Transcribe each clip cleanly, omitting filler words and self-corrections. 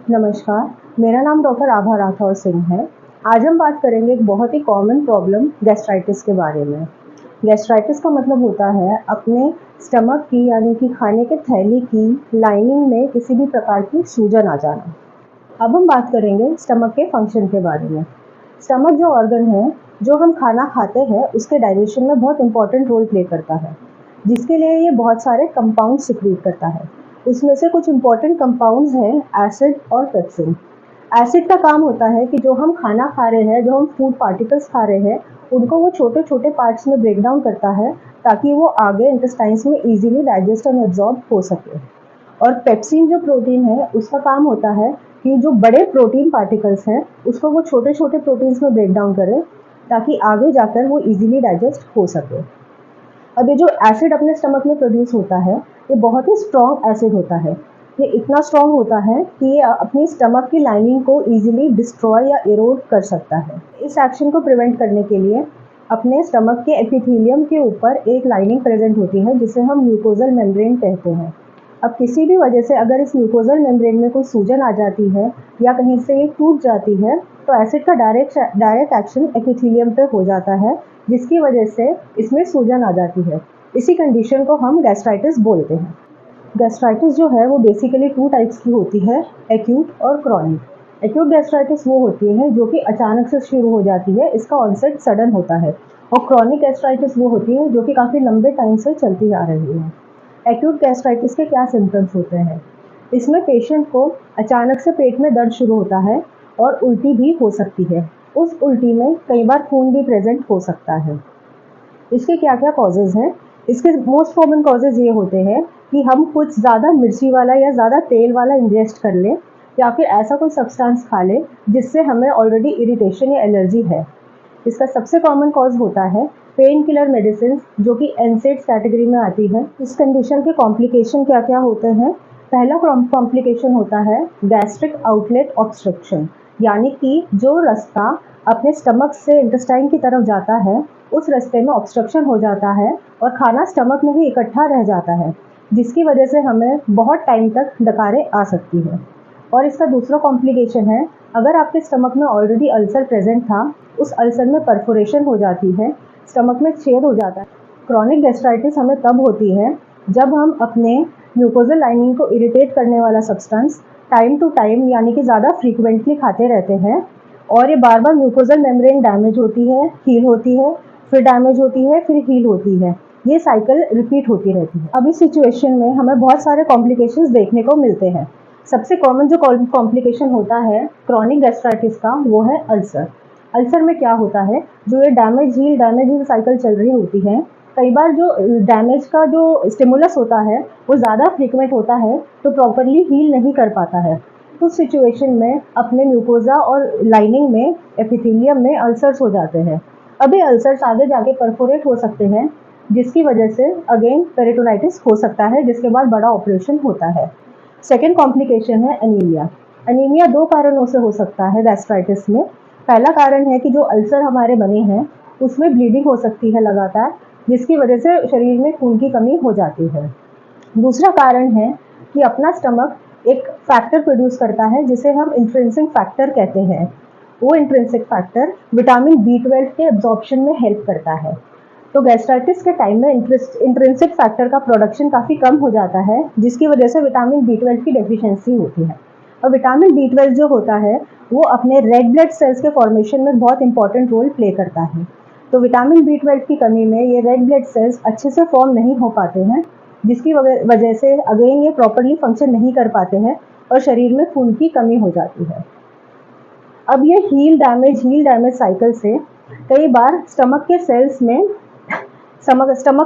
नमस्कार, मेरा नाम डॉक्टर आभा राठौर सिंह है। आज हम बात करेंगे एक बहुत ही कॉमन प्रॉब्लम गैस्ट्राइटिस के बारे में। गैस्ट्राइटिस का मतलब होता है अपने स्टमक की यानी कि खाने के थैली की लाइनिंग में किसी भी प्रकार की सूजन आ जाना। अब हम बात करेंगे स्टमक के फंक्शन के बारे में। स्टमक जो ऑर्गन है, जो हम खाना खाते हैं उसके डाइजेशन में बहुत इंपॉर्टेंट रोल प्ले करता है, जिसके लिए ये बहुत सारे कंपाउंड सिक्रीट करता है। उसमें से कुछ इंपॉर्टेंट कंपाउंड्स हैं एसिड और पेप्सिन। एसिड का काम होता है कि जो हम खाना खा रहे हैं, जो हम फूड पार्टिकल्स खा रहे हैं, उनको वो छोटे छोटे पार्ट्स में ब्रेक डाउन करता है ताकि वो आगे इंटेस्टाइन्स में इजीली डाइजेस्ट एंड एब्जॉर्ब हो सके। और पेप्सिन जो प्रोटीन है उसका काम होता है कि जो बड़े प्रोटीन पार्टिकल्स हैं उसको वो छोटे छोटे प्रोटीन्स में ब्रेक डाउन करे ताकि आगे जाकर वो इजीली डाइजेस्ट हो सके। अब ये जो एसिड अपने स्टमक में प्रोड्यूस होता है, ये बहुत ही स्ट्रॉन्ग एसिड होता है। ये इतना स्ट्रॉन्ग होता है कि ये अपनी स्टमक की लाइनिंग को इजीली डिस्ट्रॉय या इरोड कर सकता है। इस एक्शन को प्रिवेंट करने के लिए अपने स्टमक के एपिथेलियम के ऊपर एक लाइनिंग प्रेजेंट होती है जिसे हम म्यूकोजल मेम्ब्रेन कहते हैं। अब किसी भी वजह से अगर इस म्यूकोजल मेम्ब्रेन में कोई सूजन आ जाती है या कहीं से ये टूट जाती है तो एसिड का डायरेक्ट एक्शन एपिथेलियम पे हो जाता है, जिसकी वजह से इसमें सूजन आ जाती है। इसी कंडीशन को हम गैस्ट्राइटिस बोलते हैं। गैस्ट्राइटिस जो है वो बेसिकली टू टाइप्स की होती है, एक्यूट और क्रॉनिक। एक्यूट गैस्ट्राइटिस वो होती है जो कि अचानक से शुरू हो जाती है, इसका ऑनसेट सडन होता है। और क्रॉनिक गैस्ट्राइटिस वो होती है जो कि काफ़ी लंबे टाइम से चलती आ रही है। एक्यूट गैस्ट्राइटिस के क्या सिम्टम्स होते हैं? इसमें पेशेंट को अचानक से पेट में दर्द शुरू होता है और उल्टी भी हो सकती है। उस उल्टी में कई बार खून भी प्रेजेंट हो सकता है। इसके क्या क्या कॉजेज़ हैं? इसके मोस्ट कॉमन कॉजेज़ ये होते हैं कि हम कुछ ज़्यादा मिर्ची वाला या ज़्यादा तेल वाला इंजेस्ट कर लें या फिर ऐसा कोई सब्सटेंस खा लें जिससे हमें ऑलरेडी इरिटेशन या एलर्जी है। इसका सबसे कॉमन कॉज होता है पेन किलर मेडिसिन जो कि एनसेड्स कैटेगरी में आती है। इस कंडीशन के कॉम्प्लिकेशन क्या क्या होते हैं? पहला कॉम्प्लिकेशन होता है गैस्ट्रिक आउटलेट ऑब्स्ट्रक्शन, यानी कि जो रास्ता अपने स्टमक से इंटेस्टाइन की तरफ जाता है उस रास्ते में ऑब्स्ट्रक्शन हो जाता है और खाना स्टमक में ही इकट्ठा रह जाता है, जिसकी वजह से हमें बहुत टाइम तक डकारें आ सकती है। और इसका दूसरा कॉम्प्लिकेशन है, अगर आपके स्टमक में ऑलरेडी अल्सर प्रेजेंट था, उस अल्सर में परफोरेशन हो जाती है, स्टमक में छेद हो जाता है। क्रॉनिक गैस्ट्राइटिस हमें तब होती है जब हम अपने म्यूकोजल लाइनिंग को इरिटेट करने वाला सब्सटेंस टाइम टू टाइम यानी कि ज़्यादा फ्रीक्वेंटली खाते रहते हैं और ये बार बार म्यूकोजल मेम्ब्रेन डैमेज होती है, हील होती है, फिर डैमेज होती है, फिर हील होती है। ये साइकिल रिपीट होती रहती है। अब इस सिचुएशन में हमें बहुत सारे कॉम्प्लिकेशंस देखने को मिलते हैं। सबसे कॉमन जो कॉम्प्लिकेशन होता है क्रॉनिक गैस्ट्राइटिस का वो है अल्सर। अल्सर में क्या होता है, जो ये डैमेज हील साइकिल चल रही होती है, कई बार जो डैमेज का जो स्टिमुलस होता है वो ज़्यादा फ्रीक्वेंट होता है तो प्रॉपरली हील नहीं कर पाता है। उस सिचुएशन में अपने म्यूकोजा और लाइनिंग में एपिथेलियम में अल्सर्स हो जाते हैं। अब ये अल्सर्स आगे जाके परफोरेट हो सकते हैं, जिसकी वजह से अगेन पेरिटोनाइटिस हो सकता है, जिसके बाद बड़ा ऑपरेशन होता है। सेकेंड कॉम्प्लिकेशन है एनीमिया। एनीमिया दो कारणों से हो सकता है गैस्ट्राइटिस में। पहला कारण है कि जो अल्सर हमारे बने हैं उसमें ब्लीडिंग हो सकती है लगातार, जिसकी वजह से शरीर में खून की कमी हो जाती है। दूसरा कारण है कि अपना स्टमक एक फैक्टर प्रोड्यूस करता है जिसे हम इंट्रिंसिक फैक्टर कहते हैं। वो इंट्रिंसिक फैक्टर विटामिन B12 के एब्जॉर्प्शन में हेल्प करता है। तो गैस्ट्राइटिस के टाइम में इंट्रिंसिक फैक्टर का प्रोडक्शन काफ़ी कम हो जाता है, जिसकी वजह से विटामिन B12 की डेफिशिएंसी होती है। और विटामिन B12 जो होता है वो अपने रेड ब्लड सेल्स के फॉर्मेशन में बहुत इंपॉर्टेंट रोल प्ले करता है। तो विटामिन B12 की कमी में ये रेड ब्लड सेल्स अच्छे से फॉर्म नहीं हो पाते हैं, जिसकी वजह से अगेन ये प्रॉपरली फंक्शन नहीं कर पाते हैं और शरीर में खून की कमी हो जाती है। अब ये हील डैमेज साइकिल से कई बार स्टमक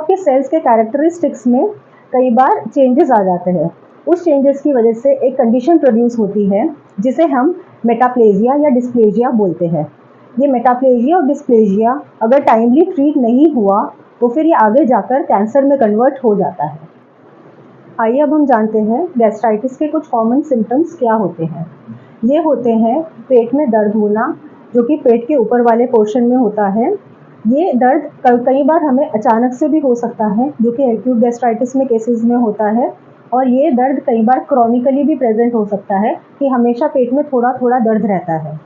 के सेल्स के कैरेक्टरिस्टिक्स में कई बार चेंजेस आ जाते हैं। उस चेंजेस की वजह से एक कंडीशन प्रोड्यूस होती है जिसे हम मेटाप्लेजिया या डिस्प्लेजिया बोलते हैं। ये मेटाप्लेजिया और डिस्प्लेजिया अगर टाइमली ट्रीट नहीं हुआ तो फिर ये आगे जाकर कैंसर में कन्वर्ट हो जाता है। आइए अब हम जानते हैं गैस्ट्राइटिस के कुछ कॉमन सिम्टम्स क्या होते हैं। ये होते हैं पेट में दर्द होना, जो कि पेट के ऊपर वाले पोर्शन में होता है। ये दर्द कई बार हमें अचानक से भी हो सकता है, जो कि एक्यूट गैस्ट्राइटिस में केसेस में होता है। और ये दर्द कई बार क्रॉनिकली भी प्रेजेंट हो सकता है कि हमेशा पेट में थोड़ा थोड़ा दर्द रहता है।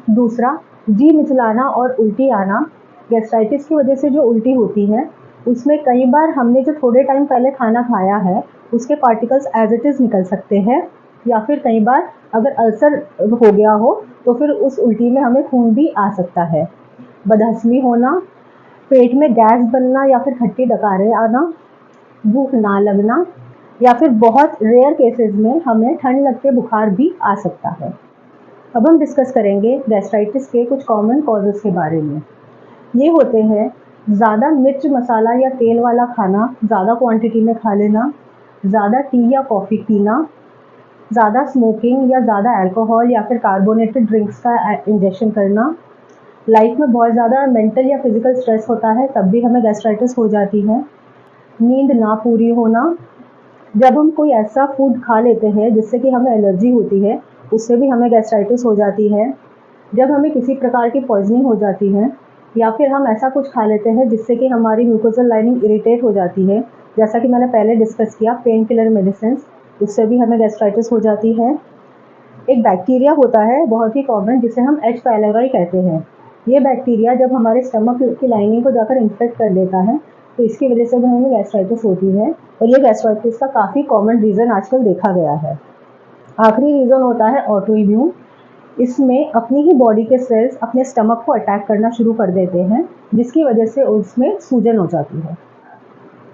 दूसरा, जी मिचलाना और उल्टी आना। गैस्ट्राइटिस की वजह से जो उल्टी होती है उसमें कई बार हमने जो थोड़े टाइम पहले खाना खाया है उसके पार्टिकल्स एज इट इज़ निकल सकते हैं, या फिर कई बार अगर अल्सर हो गया हो तो फिर उस उल्टी में हमें खून भी आ सकता है। बदहज़मी होना, पेट में गैस बनना या फिर खट्टी डकारें आना, भूख ना लगना, या फिर बहुत रेयर केसेस में हमें ठंड लग के बुखार भी आ सकता है। अब हम डिस्कस करेंगे गैस्ट्राइटिस के कुछ कॉमन कॉजेज़ के बारे में। ये होते हैं ज़्यादा मिर्च मसाला या तेल वाला खाना ज़्यादा क्वांटिटी में खा लेना, ज़्यादा टी या कॉफ़ी पीना, ज़्यादा स्मोकिंग या ज़्यादा अल्कोहल या फिर कार्बोनेटेड ड्रिंक्स का इंजेक्शन करना, लाइफ में बहुत ज़्यादा मेंटल या फिजिकल स्ट्रेस होता है तब भी हमें गैस्ट्राइटिस हो जाती है, नींद ना पूरी होना, जब हम कोई ऐसा फूड खा लेते हैं जिससे कि हमें एलर्जी होती है उससे भी हमें गैस्ट्राइटिस हो जाती है, जब हमें किसी प्रकार की पॉइजनिंग हो जाती है, या फिर हम ऐसा कुछ खा लेते हैं जिससे कि हमारी म्यूकोजल लाइनिंग इरिटेट हो जाती है, जैसा कि मैंने पहले डिस्कस किया पेन किलर मेडिसिन, उससे भी हमें गैस्ट्राइटिस हो जाती है। एक बैक्टीरिया होता है बहुत ही कॉमन जिसे हम एच पाइलोरी कहते हैं। ये बैक्टीरिया जब हमारे स्टमक की लाइनिंग को जाकर इन्फेक्ट कर लेता है तो इसकी वजह से भी हमें गैस्ट्राइटिस होती है, और ये गैस्ट्राइटिस का काफ़ी कॉमन रीज़न आजकल देखा गया है। आखिरी रीज़न होता है ऑटो इम्यून। इसमें अपनी ही बॉडी के सेल्स अपने स्टमक को अटैक करना शुरू कर देते हैं जिसकी वजह से उसमें सूजन हो जाती है।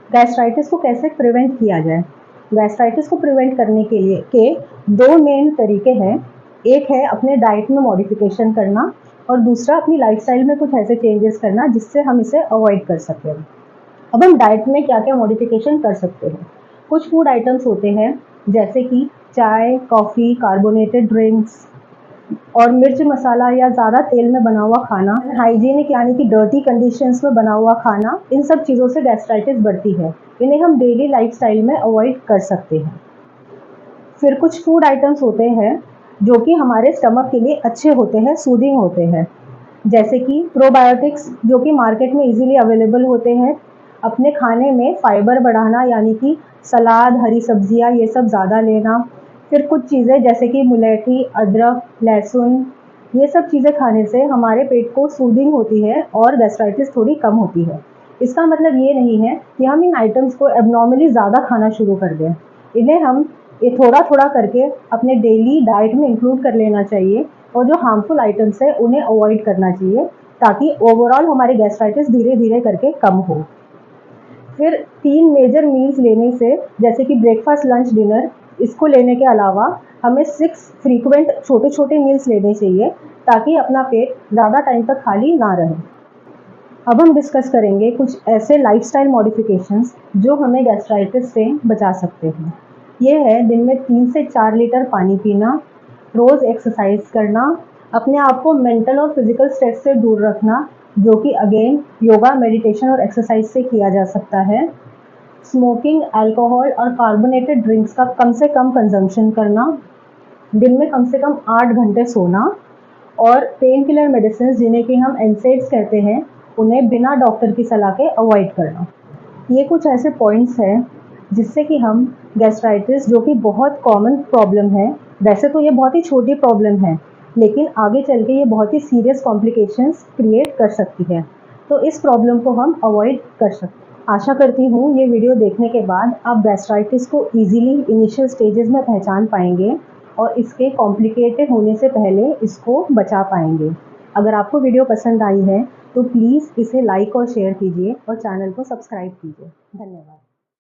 गैस्ट्राइटिस को कैसे प्रिवेंट किया जाए? गैस्ट्राइटिस को प्रिवेंट करने के लिए के दो मेन तरीके हैं। एक है अपने डाइट में मॉडिफिकेशन करना, और दूसरा अपनी लाइफस्टाइल में कुछ ऐसे चेंजेस करना जिससे हम इसे अवॉइड कर सकें। अब हम डाइट में क्या क्या मॉडिफिकेशन कर सकते हैं? कुछ फूड आइटम्स होते हैं जैसे कि चाय, कॉफ़ी, कार्बोनेटेड ड्रिंक्स और मिर्च मसाला या ज़्यादा तेल में बना हुआ खाना, हाइजीनिक यानी कि डर्टी कंडीशंस में बना हुआ खाना, इन सब चीज़ों से गैस्ट्राइटिस बढ़ती है। इन्हें हम डेली लाइफस्टाइल में अवॉइड कर सकते हैं। फिर कुछ फूड आइटम्स होते हैं जो कि हमारे स्टमक के लिए अच्छे होते हैं, सूदिंग होते हैं, जैसे कि प्रोबायोटिक्स जो कि मार्केट में इजीली अवेलेबल होते हैं। अपने खाने में फाइबर बढ़ाना यानी कि सलाद, हरी सब्जियां ये सब ज़्यादा लेना। फिर कुछ चीज़ें जैसे कि मुलेठी, अदरक, लहसुन, ये सब चीज़ें खाने से हमारे पेट को सूदिंग होती है और गैस्ट्राइटिस थोड़ी कम होती है। इसका मतलब ये नहीं है कि हम इन आइटम्स को एबनॉर्मली ज़्यादा खाना शुरू कर दें। इन्हें हम ये थोड़ा थोड़ा करके अपने डेली डाइट में इंक्लूड कर लेना चाहिए, और जो हार्मफुल आइटम्स है उन्हें अवॉइड करना चाहिए ताकि ओवरऑल हमारी गैस्ट्राइटिस धीरे धीरे करके कम हो। फिर 3 मेजर मील्स लेने से, जैसे कि ब्रेकफास्ट, लंच, डिनर, इसको लेने के अलावा हमें 6 फ्रीक्वेंट छोटे छोटे मील्स लेने चाहिए ताकि अपना पेट ज़्यादा टाइम तक खाली ना रहे। अब हम डिस्कस करेंगे कुछ ऐसे लाइफस्टाइल मॉडिफिकेशंस जो हमें गैस्ट्राइटिस से बचा सकते हैं। ये है दिन में 3 से 4 लीटर पानी पीना, रोज़ एक्सरसाइज करना, अपने आप को मेंटल और फिजिकल स्ट्रेस से दूर रखना, जो कि अगेन योगा, मेडिटेशन और एक्सरसाइज से किया जा सकता है। स्मोकिंग, अल्कोहल और कार्बोनेटेड ड्रिंक्स का कम से कम कंजम्पशन करना, दिन में कम से कम 8 घंटे सोना, और पेन किलर मेडिसिन जिन्हें कि हम एनसेड्स कहते हैं उन्हें बिना डॉक्टर की सलाह के अवॉइड करना। ये कुछ ऐसे पॉइंट्स हैं जिससे कि हम गैस्ट्राइटिस, जो कि बहुत कॉमन प्रॉब्लम है, वैसे तो ये बहुत ही छोटी प्रॉब्लम है लेकिन आगे चल के ये बहुत ही सीरियस कॉम्प्लिकेशंस क्रिएट कर सकती है, तो इस प्रॉब्लम को हम अवॉइड कर सकते हैं। आशा करती हूँ ये वीडियो देखने के बाद आप गैस्ट्राइटिस को ईजिली इनिशियल स्टेजेस में पहचान पाएंगे और इसके कॉम्प्लिकेटेड होने से पहले इसको बचा पाएंगे। अगर आपको वीडियो पसंद आई है तो प्लीज़ इसे लाइक और शेयर कीजिए और चैनल को सब्सक्राइब कीजिए। धन्यवाद।